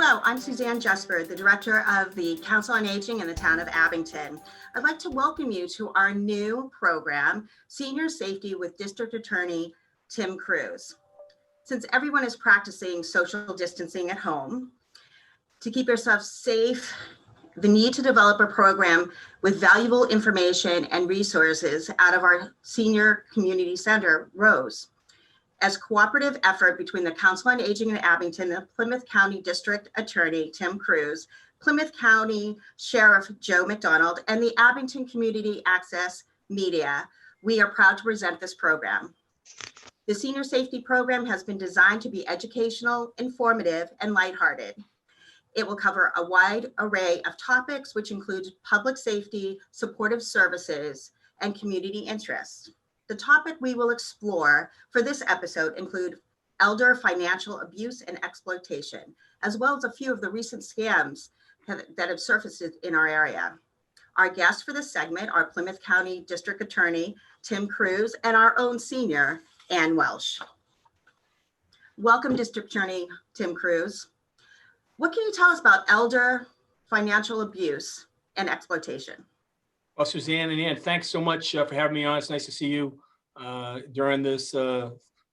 Hello, I'm Suzanne Djusberg, the Director of the Council on Aging in the town of Abington. I'd like to welcome you to our new program, Senior Safety with District Attorney Tim Cruz. Since everyone is practicing social distancing at home, to keep yourself safe, the need to develop a program with valuable information and resources out of our Senior Community Center rose. As cooperative effort between the Council on Aging in Abington and Plymouth County District Attorney Tim Cruz, Plymouth County Sheriff Joe McDonald, and the Abington Community Access Media, we are proud to present this program. The Senior Safety Program has been designed to be educational, informative, and lighthearted. It will cover a wide array of topics, which include public safety, supportive services, and community interests. The topic we will explore for this episode include elder financial abuse and exploitation, as well as a few of the recent scams that have surfaced in our area. Our guests for this segment are Plymouth County District Attorney Tim Cruz and our own senior, Ann Welch. Welcome, District Attorney Tim Cruz. What can you tell us about elder financial abuse and exploitation? Well, Suzanne and Ann, thanks so much for having me on. It's nice to see you during this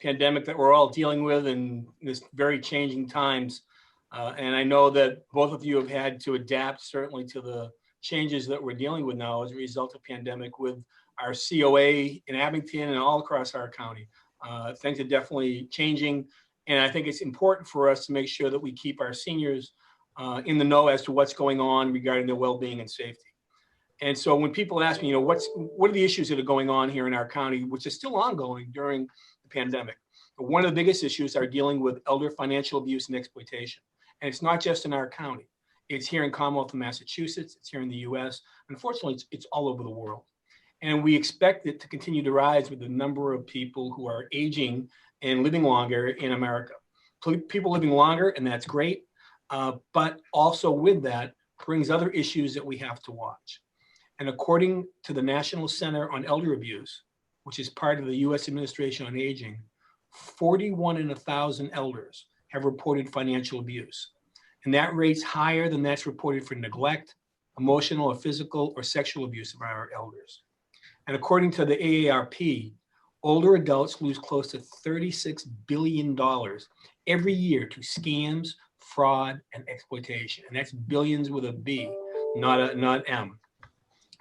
pandemic that we're all dealing with in this very changing times. And I know that both of you have had to adapt certainly to the changes that we're dealing with now as a result of pandemic with our COA in Abington and all across our county. Things are definitely changing. And I think it's important for us to make sure that we keep our seniors in the know as to what's going on regarding their well-being and safety. And so when people ask me, what are the issues that are going on here in our county, which is still ongoing during the pandemic? One of the biggest issues are dealing with elder financial abuse and exploitation. And it's not just in our county. It's here in Commonwealth of Massachusetts. It's here in the US. Unfortunately, it's all over the world. And we expect it to continue to rise with the number of people who are aging and living longer in America. People living longer, and that's great. But also with that brings other issues that we have to watch. And according to the National Center on Elder Abuse, which is part of the U.S. Administration on Aging, 41 in 1,000 elders have reported financial abuse. And that rate's higher than that's reported for neglect, emotional or physical or sexual abuse of our elders. And according to the AARP, older adults lose close to $36 billion every year to scams, fraud, and exploitation. And that's billions with a B, not M.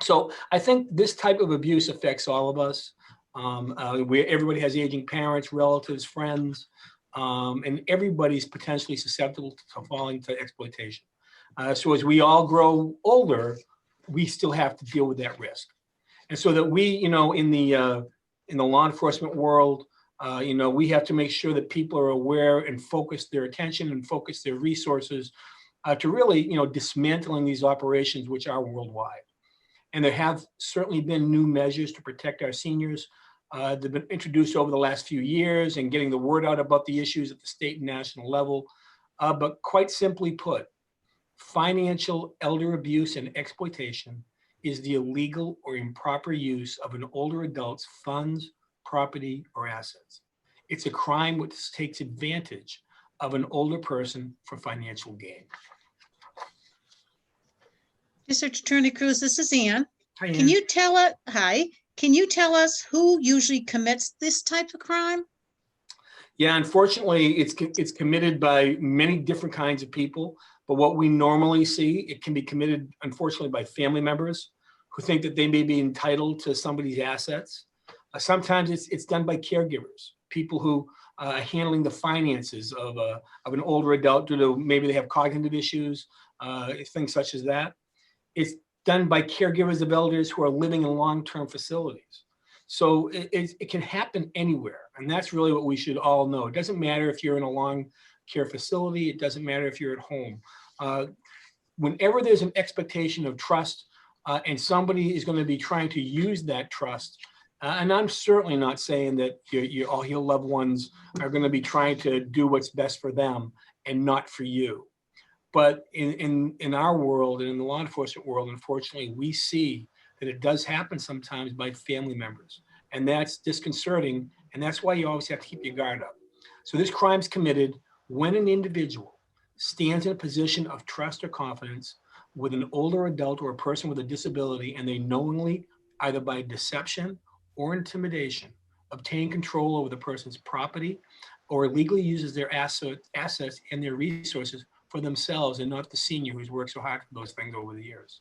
So I think this type of abuse affects all of us. Everybody has aging parents, relatives, friends, and everybody's potentially susceptible to falling to exploitation. So as we all grow older, we still have to deal with that risk. And so that we, in the law enforcement world, we have to make sure that people are aware and focus their attention and focus their resources to really, dismantling these operations, which are worldwide. And there have certainly been new measures to protect our seniors. They've been introduced over the last few years and getting the word out about the issues at the state and national level. But quite simply put, financial elder abuse and exploitation is the illegal or improper use of an older adult's funds, property, or assets. It's a crime which takes advantage of an older person for financial gain. District Attorney Cruz, this is Ann. Hi, Ann. Can you tell us who usually commits this type of crime? Yeah, unfortunately, it's committed by many different kinds of people. But what we normally see, it can be committed, unfortunately, by family members who think that they may be entitled to somebody's assets. Sometimes it's done by caregivers, people who are handling the finances of an older adult due to maybe they have cognitive issues, things such as that. It's done by caregivers of elders who are living in long-term facilities. So it can happen anywhere. And that's really what we should all know. It doesn't matter if you're in a long care facility. It doesn't matter if you're at home. Whenever there's an expectation of trust and somebody is going to be trying to use that trust, and I'm certainly not saying that all your loved ones are going to be trying to do what's best for them and not for you. But in our world and in the law enforcement world, unfortunately, we see that it does happen sometimes by family members. And that's disconcerting. And that's why you always have to keep your guard up. So this crime's committed when an individual stands in a position of trust or confidence with an older adult or a person with a disability, and they knowingly, either by deception or intimidation, obtain control over the person's property or illegally uses their assets and their resources for themselves and not the senior who's worked so hard for those things over the years.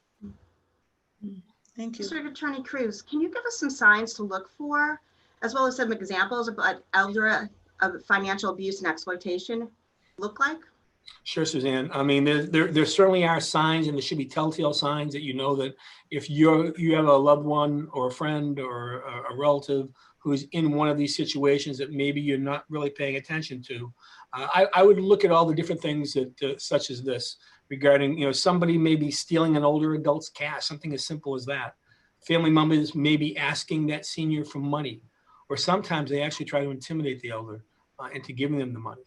Thank you. District Attorney Cruz, can you give us some signs to look for, as well as some examples of what elder of financial abuse and exploitation look like? Sure, Suzanne. I mean, there certainly are signs, and there should be telltale signs that you know that if you have a loved one or a friend or a relative who's in one of these situations that maybe you're not really paying attention to. I would look at all the different things that, such as this, regarding, you know, somebody may be stealing an older adult's cash, something as simple as that. Family members may be asking that senior for money, or sometimes they actually try to intimidate the elder into giving them the money.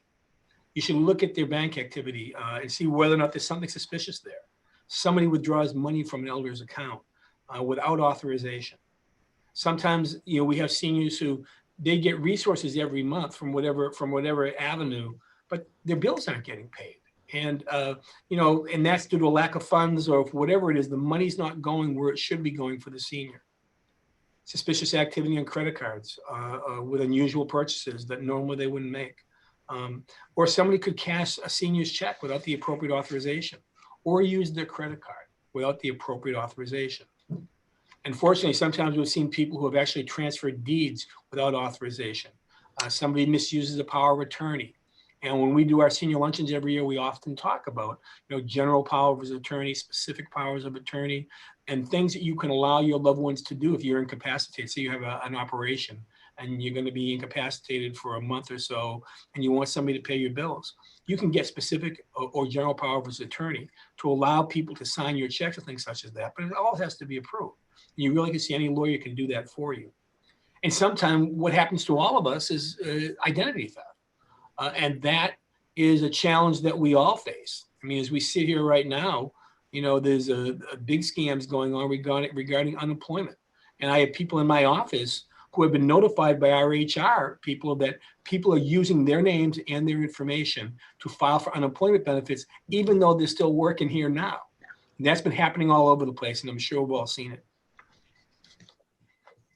You should look at their bank activity and see whether or not there's something suspicious there. Somebody withdraws money from an elder's account without authorization. Sometimes, you know, we have seniors who they get resources every month from whatever avenue, but their bills aren't getting paid. And, you know, and that's due to a lack of funds, or whatever it is, the money's not going where it should be going for the senior. Suspicious activity on credit cards with unusual purchases that normally they wouldn't make. Or somebody could cash a senior's check without the appropriate authorization, or use their credit card without the appropriate authorization. Unfortunately, sometimes we've seen people who have actually transferred deeds without authorization. Somebody misuses the power of attorney. And when we do our senior luncheons every year, we often talk about, you know, general powers of attorney, specific powers of attorney, and things that you can allow your loved ones to do if you're incapacitated. So you have an operation and you're going to be incapacitated for a month or so, and you want somebody to pay your bills. You can get specific or general powers of attorney to allow people to sign your checks or things such as that, but it all has to be approved. And you really can see any lawyer can do that for you. And sometimes what happens to all of us is identity theft. And that is a challenge that we all face. I mean, as we sit here right now, you know, there's a big scams going on regarding unemployment. And I have people in my office who have been notified by our HR people that people are using their names and their information to file for unemployment benefits, even though they're still working here now. And that's been happening all over the place, and I'm sure we've all seen it.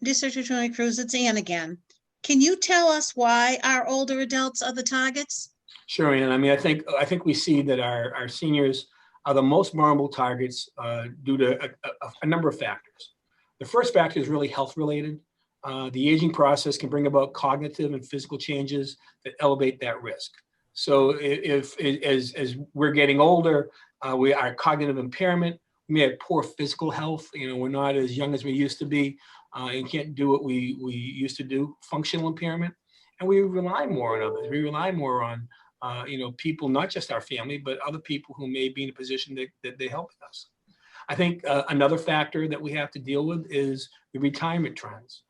District Attorney Cruz, it's Ann again. Can you tell us why our older adults are the targets? Sure, Ann. I mean, I think we see that our seniors are the most vulnerable targets due to a number of factors. The first factor is really health related. The aging process can bring about cognitive and physical changes that elevate that risk. So as we're getting older, our cognitive impairment, we may have poor physical health. You know, we're not as young as we used to be and can't do what we used to do, functional impairment. And we rely more on others. We rely more on, you know, people, not just our family, but other people who may be in a position that they help us. I think another factor that we have to deal with is the retirement trends.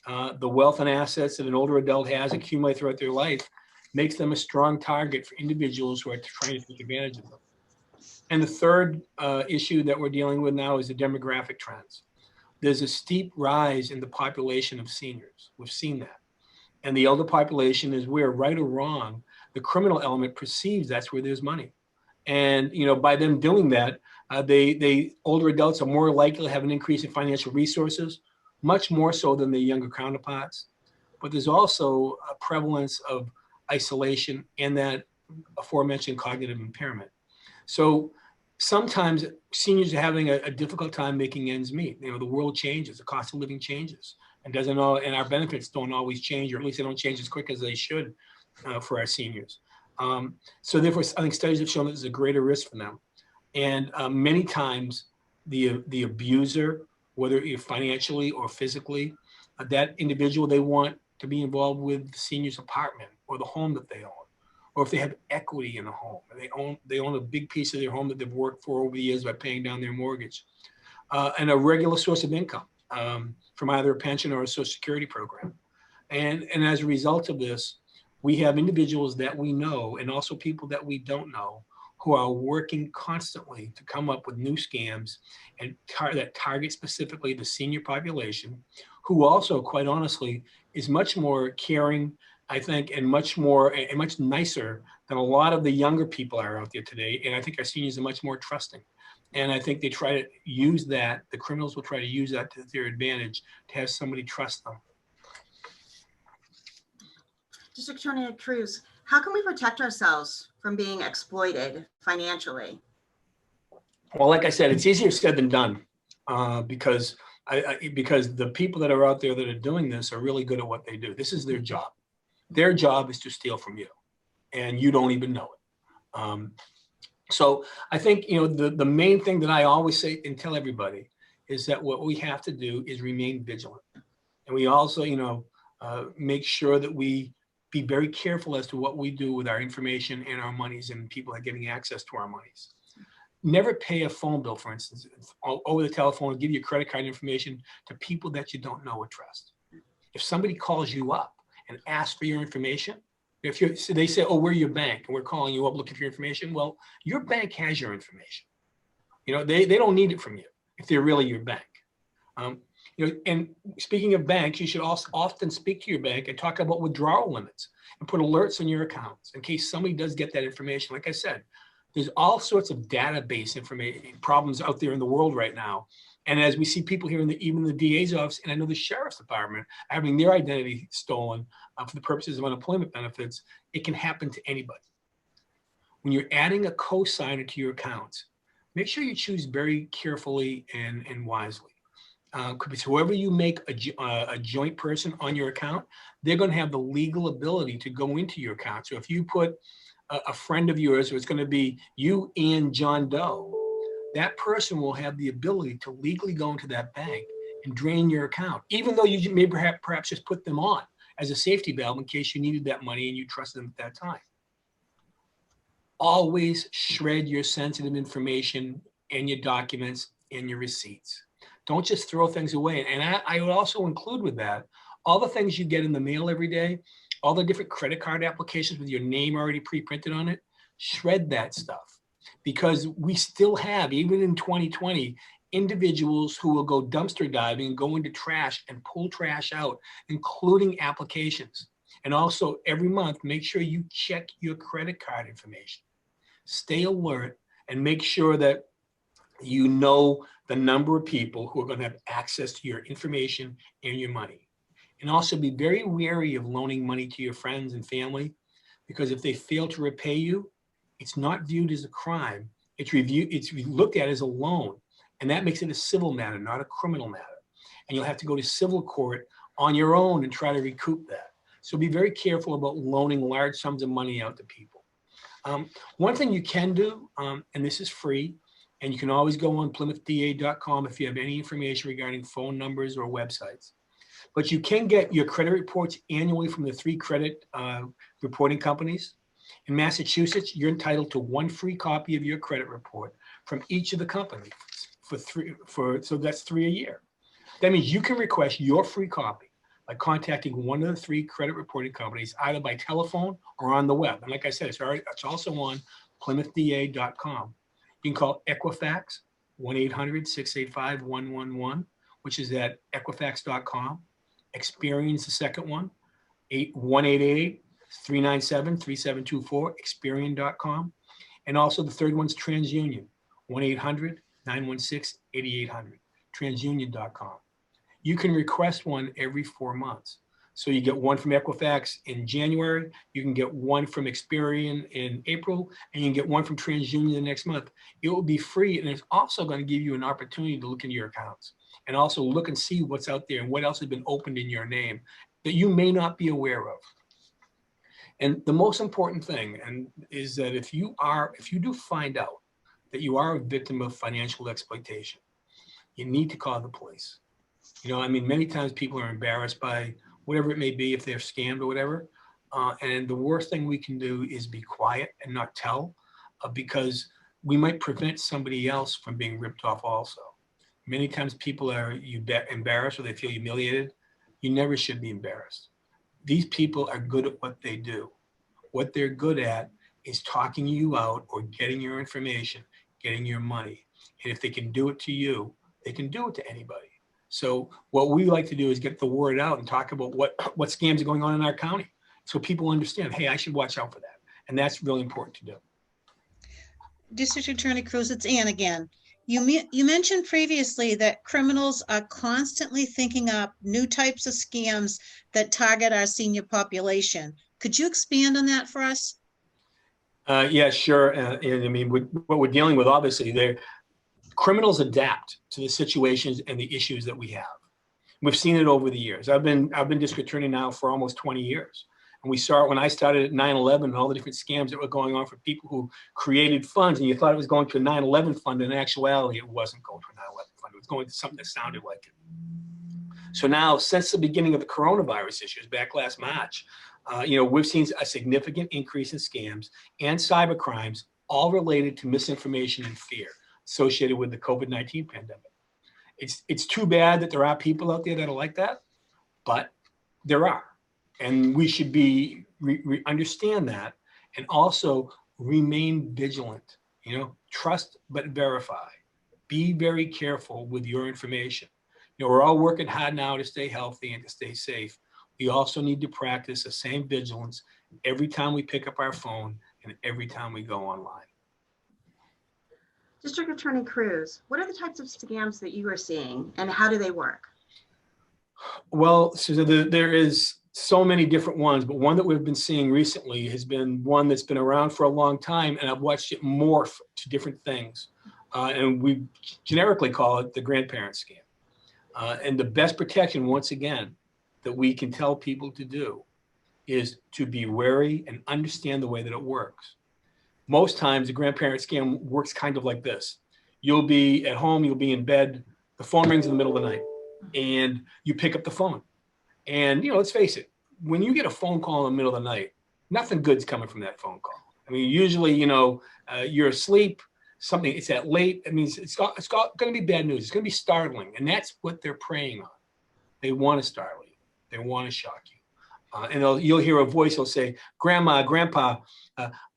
The wealth and assets that an older adult has accumulated throughout their life makes them a strong target for individuals who are trying to take advantage of them. And the third issue that we're dealing with now is the demographic trends. There's a steep rise in the population of seniors. We've seen that. And the elder population is where, right or wrong, the criminal element perceives that's where there's money. And, you know, by them doing that, older adults are more likely to have an increase in financial resources, much more so than their younger counterparts. But there's also a prevalence of isolation and that aforementioned cognitive impairment. So sometimes seniors are having a difficult time making ends meet. You know, the world changes, the cost of living changes, and and our benefits don't always change, or at least they don't change as quick as they should for our seniors. So therefore, I think studies have shown that there's a greater risk for them. And many times the abuser, whether financially or physically, that individual, they want to be involved with the senior's apartment or the home that they own. Or if they have equity in a home, they own a big piece of their home that they've worked for over the years by paying down their mortgage, and a regular source of income from either a pension or a Social Security program. And as a result of this, we have individuals that we know and also people that we don't know who are working constantly to come up with new scams and that target specifically the senior population, who also, quite honestly, is much more caring I think, and much more and much nicer than a lot of the younger people are out there today. And I think our seniors are much more trusting. And I think they try to use that, the criminals will try to use that to their advantage, to have somebody trust them. District Attorney Cruz, how can we protect ourselves from being exploited financially? Well, like I said, it's easier said than done, because because the people that are out there that are doing this are really good at what they do. This is their job. Their job is to steal from you, and you don't even know it. So I think, the main thing that I always say and tell everybody is that what we have to do is remain vigilant. And we also, make sure that we be very careful as to what we do with our information and our monies and people are getting access to our monies. Never pay a phone bill, for instance, over the telephone, give your credit card information to people that you don't know or trust. If somebody calls you up and asks for your information, so they say, oh, we're your bank and we're calling you up looking for your information. Well, your bank has your information. They don't need it from you if they're really your bank. And speaking of banks, you should also often speak to your bank and talk about withdrawal limits and put alerts on your accounts in case somebody does get that information. Like I said, there's all sorts of database information problems out there in the world right now. And as we see people here even the DA's office, and I know the sheriff's department having their identity stolen for the purposes of unemployment benefits, it can happen to anybody. When you're adding a co-signer to your accounts, make sure you choose very carefully and wisely. Because whoever you make a joint person on your account, they're going to have the legal ability to go into your account. So if you put a friend of yours, so it's going to be you and John Doe, that person will have the ability to legally go into that bank and drain your account, even though you may perhaps just put them on as a safety valve in case you needed that money and you trusted them at that time. Always shred your sensitive information and your documents and your receipts. Don't just throw things away. And I would also include with that all the things you get in the mail every day, all the different credit card applications with your name already pre-printed on it. Shred that stuff, because we still have, even in 2020, individuals who will go dumpster diving and go into trash and pull trash out, including applications. And also every month, make sure you check your credit card information. Stay alert and make sure that you know the number of people who are going to have access to your information and your money. And also be very wary of loaning money to your friends and family, because if they fail to repay you, it's not viewed as a crime. It's looked at as a loan, and that makes it a civil matter, not a criminal matter. And you'll have to go to civil court on your own and try to recoup that. So be very careful about loaning large sums of money out to people. One thing you can do, and this is free, and you can always go on PlymouthDA.com if you have any information regarding phone numbers or websites. But you can get your credit reports annually from the 3 credit reporting companies. In Massachusetts, you're entitled to 1 free copy of your credit report from each of the companies so that's 3 a year. That means you can request your free copy by contacting one of the 3 credit reporting companies, either by telephone or on the web. And like I said, it's also on PlymouthDA.com. You can call Equifax, 1-800-685-111, which is at Equifax.com. Experian's the second one, 1-888-397-3724, Experian.com. And also the third one's TransUnion, 1-800-916-8800, TransUnion.com. You can request one every 4 months. So you get one from Equifax in January, you can get one from Experian in April, and you can get one from TransUnion the next month. It will be free, and it's also going to give you an opportunity to look into your accounts and also look and see what's out there and what else has been opened in your name that you may not be aware of. And the most important thing is that if you do find out that you are a victim of financial exploitation, you need to call the police. Many times people are embarrassed by whatever it may be, if they're scammed or whatever. And the worst thing we can do is be quiet and not tell, because we might prevent somebody else from being ripped off also. Many times people are embarrassed or they feel humiliated. You never should be embarrassed. These people are good at what they do. What they're good at is talking you out or getting your information, getting your money. And if they can do it to you, they can do it to anybody. So what we like to do is get the word out and talk about what scams are going on in our county so people understand, hey, I should watch out for that. And that's really important to do. District Attorney Cruz, it's Ann again. You mentioned previously that criminals are constantly thinking up new types of scams that target our senior population. Could you expand on that for us? Yeah, sure. And I mean, what we're dealing with, obviously, criminals adapt to the situations and the issues that we have. We've seen it over the years. I've been district attorney now for almost 20 years. And we saw it when I started at 9/11 and all the different scams that were going on for people who created funds, and you thought it was going to a 9/11 fund. In actuality, it wasn't going to a 9/11 fund. It was going to something that sounded like it. So now, since the beginning of the coronavirus issues back last March, we've seen a significant increase in scams and cyber crimes, all related to misinformation and fear associated with the COVID-19 pandemic. It's too bad that there are people out there that are like that, but there are. And we should be understand that, and also remain vigilant. Trust but verify. Be very careful with your information. We're all working hard now to stay healthy and to stay safe. We also need to practice the same vigilance every time we pick up our phone and every time we go online. District Attorney Cruz, what are the types of scams that you are seeing and how do they work? Well, Susan, there is so many different ones, but one that we've been seeing recently has been one that's been around for a long time, and I've watched it morph to different things. And we generically call it the grandparent scam. And the best protection, once again, that we can tell people to do is to be wary and understand the way that it works. Most times, the grandparent scam works kind of like this. You'll be at home, you'll be in bed, the phone rings in the middle of the night, and you pick up the phone. And, let's face it, when you get a phone call in the middle of the night, nothing good's coming from that phone call. I mean, usually, you're asleep, it's that late. It means it's going to be bad news. It's going to be startling. And that's what they're preying on. They want to startle you. They want to shock you. And you'll hear a voice. They'll say, Grandma, Grandpa,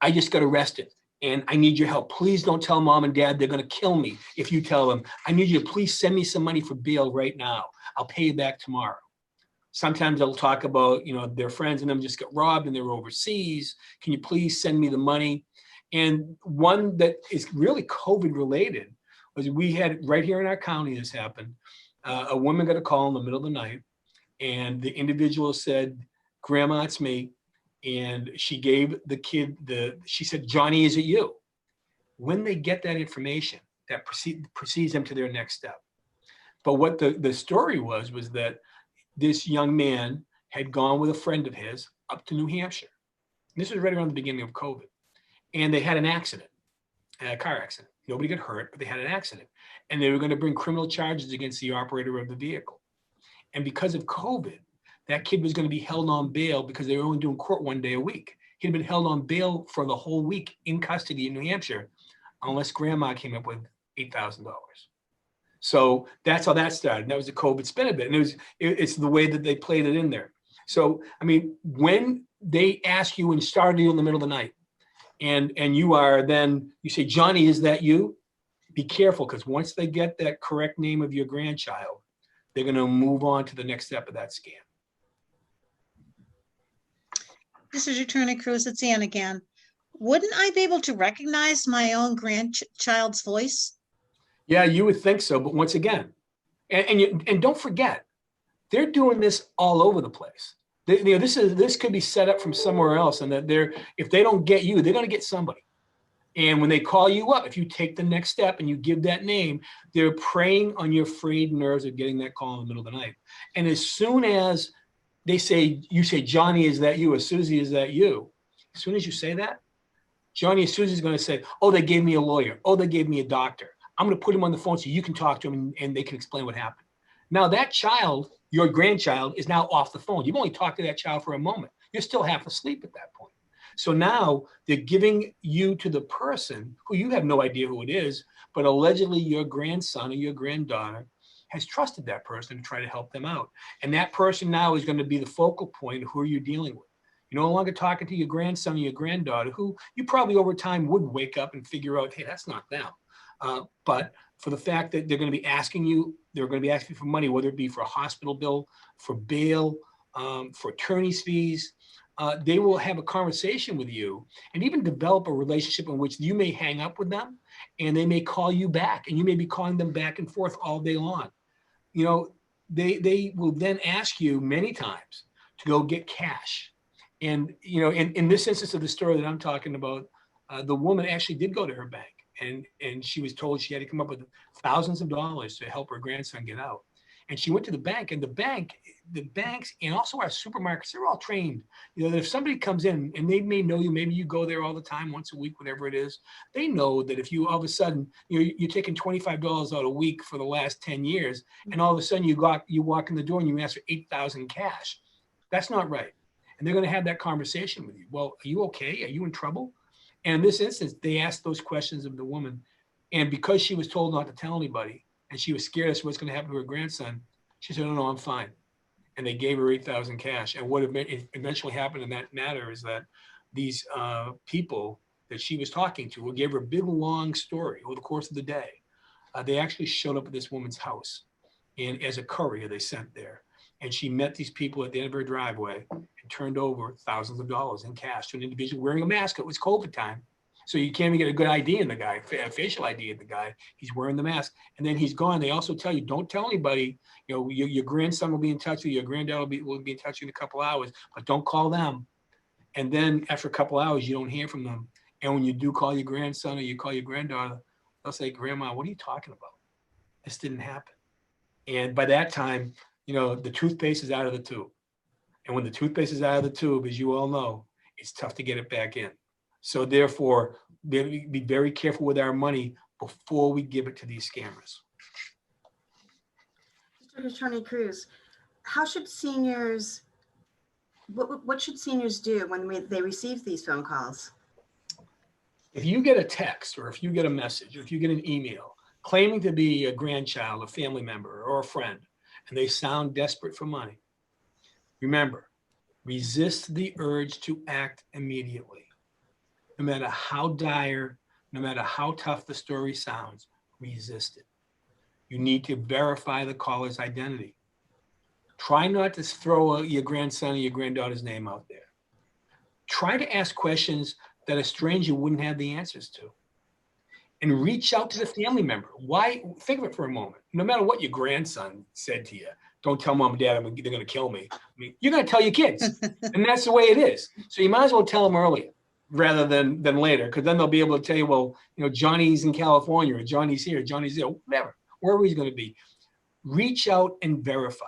I just got arrested and I need your help. Please don't tell Mom and Dad. They're going to kill me if you tell them. I need you to please send me some money for bail right now. I'll pay you back tomorrow. Sometimes they'll talk about, their friends and them just got robbed and they're overseas. Can you please send me the money? And one that is really COVID related was we had right here in our county, this happened. A woman got a call in the middle of the night and the individual said, Grandma, it's me. And she gave the kid she said, Johnny, is it you? When they get that information, that proceeds them to their next step. But what the story was that this young man had gone with a friend of his up to New Hampshire. This was right around the beginning of COVID. And they had an accident, a car accident. Nobody got hurt, but they had an accident. And they were going to bring criminal charges against the operator of the vehicle. And because of COVID, that kid was going to be held on bail because they were only doing court one day a week. He'd been held on bail for the whole week in custody in New Hampshire, unless Grandma came up with $8,000. So that's how that started. And that was the COVID spin of it. And it's the way that they played it in there. So, I mean, when they ask you and startle you in the middle of the night, and you say, Johnny, is that you? Be careful, because once they get that correct name of your grandchild, they're going to move on to the next step of that scam. This is Attorney Cruz, it's Ann again. Wouldn't I be able to recognize my own grandchild's voice? Yeah, you would think so. But once again, and don't forget, they're doing this all over the place. This could be set up from somewhere else, and that if they don't get you, they're going to get somebody. And when they call you up, if you take the next step and you give that name, they're preying on your frayed nerves of getting that call in the middle of the night. And as soon as you say, Johnny, is that you? Or Susie, is that you? As soon as you say that, Johnny or Susie is going to say, oh, they gave me a lawyer. Oh, they gave me a doctor. I'm going to put him on the phone so you can talk to him and they can explain what happened. Now that child, your grandchild, is now off the phone. You've only talked to that child for a moment. You're still half asleep at that point. So now they're giving you to the person who you have no idea who it is, but allegedly your grandson or your granddaughter has trusted that person to try to help them out. And that person now is going to be the focal point of who you're dealing with. You're no longer talking to your grandson or your granddaughter, who you probably over time would wake up and figure out, hey, that's not them. But for the fact that they're going to be asking you for money, whether it be for a hospital bill, for bail, for attorney's fees, they will have a conversation with you and even develop a relationship in which you may hang up with them and they may call you back and you may be calling them back and forth all day long. You know, they will then ask you many times to go get cash. And, you know, in this instance of the story that I'm talking about, the woman actually did go to her bank and she was told she had to come up with thousands of dollars to help her grandson get out. And she went to the bank, and the banks and also our supermarkets, they're all trained. You know, that if somebody comes in and they may know you, maybe you go there all the time, once a week, whatever it is, they know that if you all of a sudden, you're taking $25 out a week for the last 10 years, and all of a sudden you walk in the door and you ask for 8,000 cash, that's not right. And they're going to have that conversation with you. Well, are you okay? Are you in trouble? And in this instance, they asked those questions of the woman. And because she was told not to tell anybody, and she was scared as to what's going to happen to her grandson, she said, no, I'm fine. And they gave her 8,000 cash. And what eventually happened in that matter is that these people that she was talking to, who gave her a big, long story over the course of the day, they actually showed up at this woman's house. And as a courier, they sent there. And she met these people at the end of her driveway and turned over thousands of dollars in cash to an individual wearing a mask. It was COVID time. So you can't even get a good ID in the guy, a facial ID of the guy. He's wearing the mask, and then he's gone. They also tell you, don't tell anybody. You know, your grandson will be in touch with you. Your granddad will be in touch with you in a couple hours, but don't call them. And then after a couple hours, you don't hear from them. And when you do call your grandson or you call your granddaughter, they'll say, Grandma, what are you talking about? This didn't happen. And by that time, you know, the toothpaste is out of the tube. And when the toothpaste is out of the tube, as you all know, it's tough to get it back in. So therefore, be very careful with our money before we give it to these scammers. District Attorney Cruz, how should seniors, what should seniors do when they receive these phone calls? If you get a text or if you get a message or if you get an email claiming to be a grandchild, a family member, or a friend, and they sound desperate for money, remember, resist the urge to act immediately. No matter how dire, no matter how tough the story sounds, resist it. You need to verify the caller's identity. Try not to throw your grandson or your granddaughter's name out there. Try to ask questions that a stranger wouldn't have the answers to. And reach out to the family member. Why? Think of it for a moment. No matter what your grandson said to you, don't tell mom and dad they're going to kill me. I mean, you're going to tell your kids. And that's the way it is. So you might as well tell them earlier rather than later, because then they'll be able to tell you, well, you know, Johnny's in California, or Johnny's here, Johnny's there, whatever, wherever he's going to be. Reach out and verify.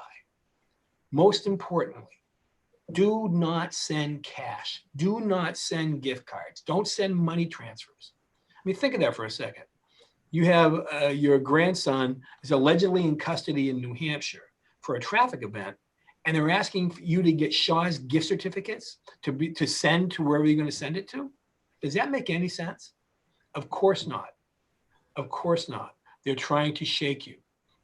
Most importantly, do not send cash. Do not send gift cards. Don't send money transfers. I mean, think of that for a second. You have your grandson is allegedly in custody in New Hampshire for a traffic event, and they're asking you to get Shaw's gift certificates to send to wherever you're going to send it to. Does that make any sense? Of course not. Of course not. They're trying to shake you.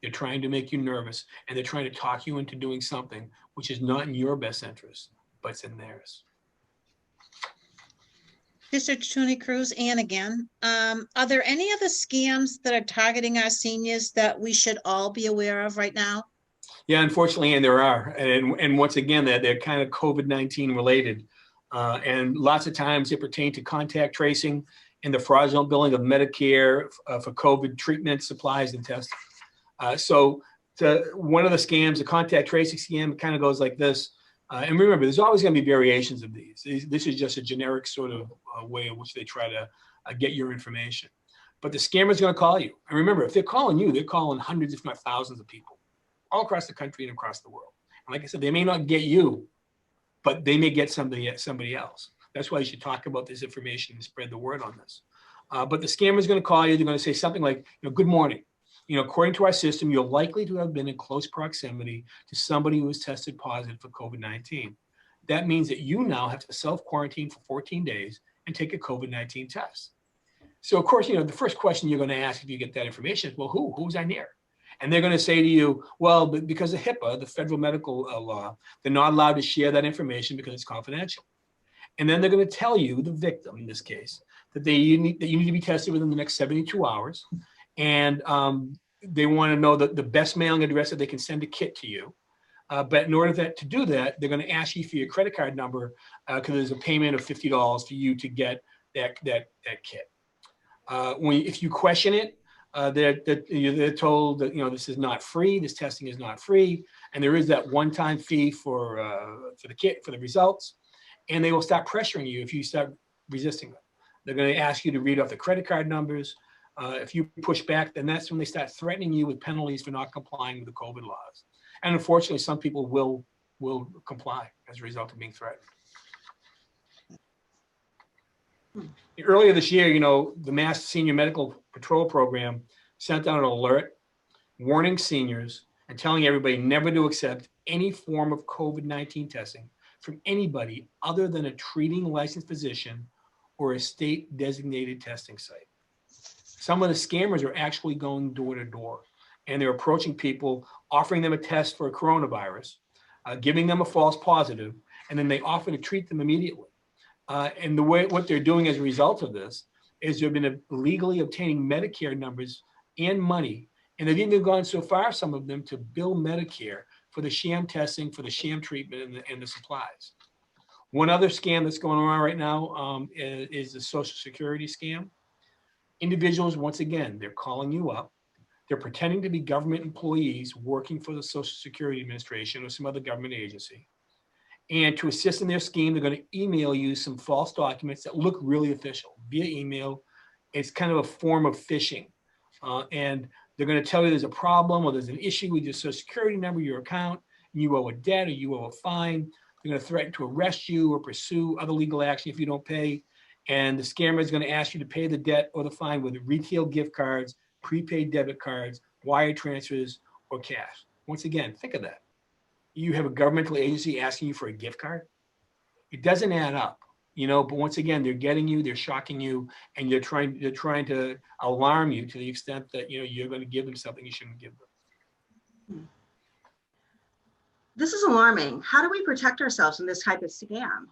They're trying to make you nervous, and they're trying to talk you into doing something which is not in your best interest, but it's in theirs. District Attorney Cruz, Ann again. Are there any other scams that are targeting our seniors that we should all be aware of right now? Yeah, unfortunately, and there are. And once again, they're kind of COVID-19 related. And lots of times it pertain to contact tracing and the fraudulent billing of Medicare for COVID treatment, supplies, and testing. So one of the scams, the contact tracing scam, kind of goes like this. And remember, there's always going to be variations of these. This is just a generic sort of way in which they try to get your information. But the scammer's going to call you. And remember, if they're calling you, they're calling hundreds, if not thousands of people all across the country and across the world. And like I said, they may not get you, but they may get somebody else. That's why you should talk about this information and spread the word on this. But the scammer's going to call you. They're going to say something like, good morning. According to our system, you're likely to have been in close proximity to somebody who was tested positive for COVID-19. That means that you now have to self-quarantine for 14 days and take a COVID-19 test. So of course, the first question you're going to ask if you get that information is, well, who's I near? And they're going to say to you, well, because of HIPAA, the federal medical law, they're not allowed to share that information because it's confidential. And then they're going to tell you, the victim in this case, that you need to be tested within the next 72 hours. And they want to know the best mailing address that they can send a kit to you. But in order to do that, they're going to ask you for your credit card number because there's a payment of $50 for you to get that kit. If you question it, they're told that this is not free. This testing is not free, and there is that one-time fee for the kit, for the results, and they will start pressuring you if you start resisting them. They're going to ask you to read off the credit card numbers. If you push back, then that's when they start threatening you with penalties for not complying with the COVID laws. And unfortunately, some people will comply as a result of being threatened. Earlier this year, the Mass Senior Medical Patrol Program sent out an alert warning seniors and telling everybody never to accept any form of COVID-19 testing from anybody other than a treating licensed physician or a state designated testing site. Some of the scammers are actually going door to door, and they're approaching people, offering them a test for a coronavirus, giving them a false positive, and then they offer to treat them immediately. And what they're doing as a result of this is they've been illegally obtaining Medicare numbers and money. And they've even gone so far, some of them, to bill Medicare for the sham testing, for the sham treatment, and the supplies. One other scam that's going on right now is the Social Security scam. Individuals, once again, they're calling you up. They're pretending to be government employees working for the Social Security Administration or some other government agency. And to assist in their scheme, they're going to email you some false documents that look really official via email. It's kind of a form of phishing. And they're going to tell you there's a problem or there's an issue with your Social Security number, your account, and you owe a debt or you owe a fine. They're going to threaten to arrest you or pursue other legal action if you don't pay. And the scammer is going to ask you to pay the debt or the fine with retail gift cards, prepaid debit cards, wire transfers, or cash. Once again, think of that. You have a governmental agency asking you for a gift card. It doesn't add up, but once again, they're getting you, they're shocking you, and they're trying to alarm you to the extent that, you're going to give them something you shouldn't give them. This is alarming. How do we protect ourselves from this type of scam?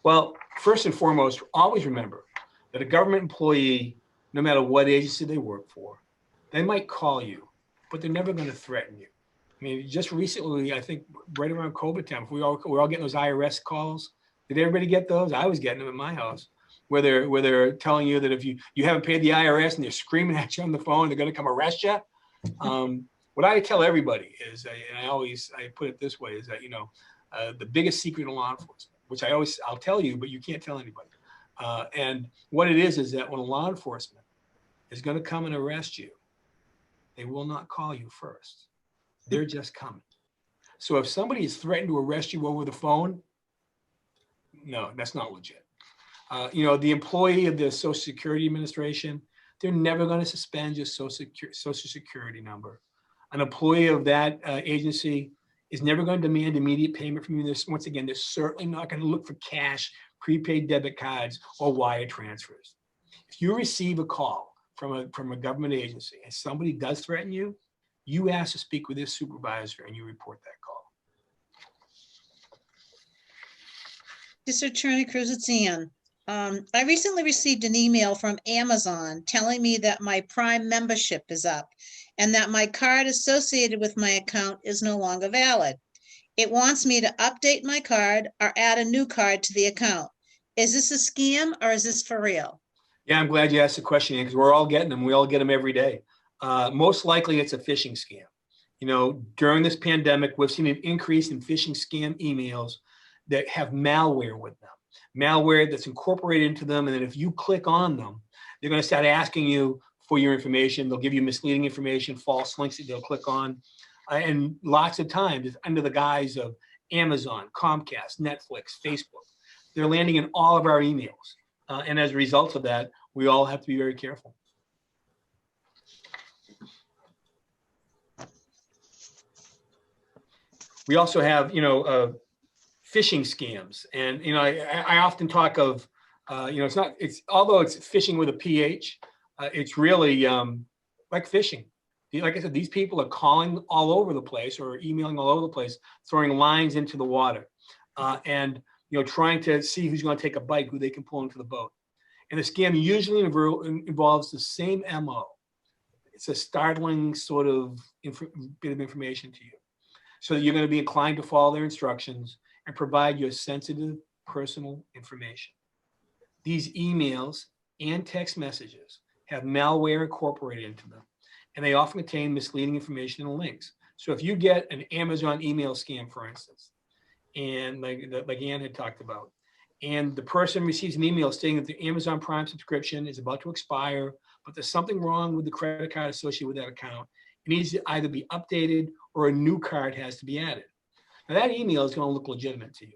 Well, first and foremost, always remember that a government employee, no matter what agency they work for, they might call you, but they're never going to threaten you. I mean, just recently, I think right around COVID time, we're all getting those IRS calls. Did everybody get those? I was getting them at my house, where they're telling you that if you haven't paid the IRS and they're screaming at you on the phone, they're going to come arrest you. What I tell everybody is, and I put it this way, is that the biggest secret in law enforcement, which I'll tell you, but you can't tell anybody. And what it is that when law enforcement is going to come and arrest you, they will not call you first. They're just coming. So if somebody is threatened to arrest you over the phone, no, that's not legit. The employee of the Social Security Administration, they're never going to suspend your Social Security number. An employee of that agency is never going to demand immediate payment from you. Once again, they're certainly not going to look for cash, prepaid debit cards, or wire transfers. If you receive a call from a government agency and somebody does threaten you, you ask to speak with your supervisor and you report that call. District Attorney Cruz, it's Ann. I recently received an email from Amazon telling me that my Prime membership is up and that my card associated with my account is no longer valid. It wants me to update my card or add a new card to the account. Is this a scam or is this for real? Yeah, I'm glad you asked the question, because we're all getting them. We all get them every day. Most likely it's a phishing scam. During this pandemic, we've seen an increase in phishing scam emails that have malware with them. Malware that's incorporated into them, and then if you click on them, they're going to start asking you for your information. They'll give you misleading information, false links that they'll click on. And lots of times it's under the guise of Amazon, Comcast, Netflix, Facebook. They're landing in all of our emails. And as a result of that, we all have to be very careful. We also have, phishing scams. And, I often talk of, although it's phishing with a PH, it's really like phishing. Like I said, these people are calling all over the place or emailing all over the place, throwing lines into the water and, trying to see who's going to take a bite, who they can pull into the boat. And the scam usually involves the same MO. It's a startling sort of bit of information to you. so that you're going to be inclined to follow their instructions and provide your sensitive personal information. These emails and text messages have malware incorporated into them, and they often contain misleading information and links. So if you get an Amazon email scam, for instance, and like Ann had talked about, and the person receives an email stating that the Amazon Prime subscription is about to expire, but there's something wrong with the credit card associated with that account, it needs to either be updated or a new card has to be added. Now that email is going to look legitimate to you.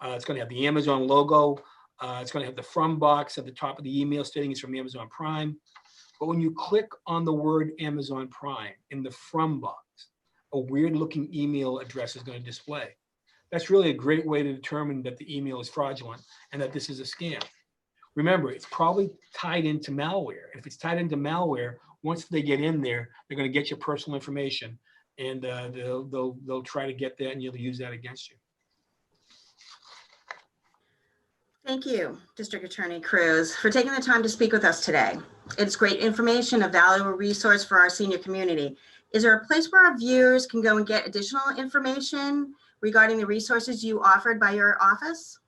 It's going to have the Amazon logo. It's going to have the from box at the top of the email stating it's from Amazon Prime. But when you click on the word Amazon Prime in the from box, a weird looking email address is going to display. That's really a great way to determine that the email is fraudulent and that this is a scam. Remember, it's probably tied into malware. And if it's tied into malware, once they get in there, they're going to get your personal information, and they'll try to get that, and you'll use that against you. Thank you, District Attorney Cruz, for taking the time to speak with us today. It's great information, a valuable resource for our senior community. Is there a place where our viewers can go and get additional information regarding the resources you offered by your office?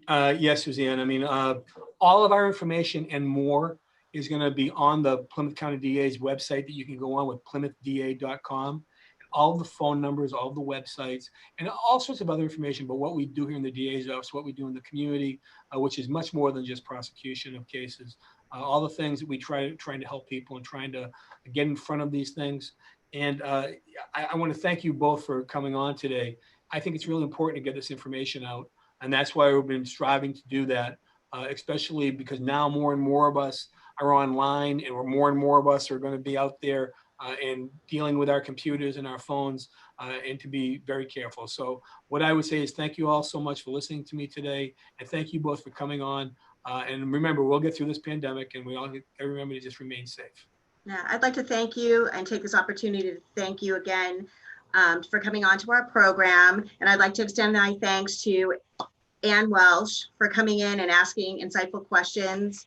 Yes, Suzanne. I mean, all of our information and more is going to be on the Plymouth County DA's website that you can go on with plymouthda.com. All the phone numbers, all the websites, and all sorts of other information about what we do here in the DA's office, what we do in the community, which is much more than just prosecution of cases. All the things that we trying to help people and trying to get in front of these things. And I want to thank you both for coming on today. I think it's really important to get this information out, and that's why we've been striving to do that, especially because now more and more of us are online, and more and more of us are going to be out there and dealing with our computers and our phones, and to be very careful. So what I would say is thank you all so much for listening to me today, and thank you both for coming on. And remember, we'll get through this pandemic, and we all remember to just remain safe. Yeah, I'd like to thank you and take this opportunity to thank you again for coming on to our program. And I'd like to extend my thanks to Ann Welch for coming in and asking insightful questions.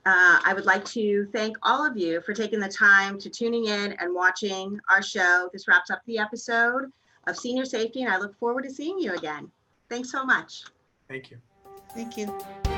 I would like to thank all of you for taking the time to tuning in and watching our show. This wraps up the episode of Senior Safety, and I look forward to seeing you again. Thanks so much. Thank you. Thank you.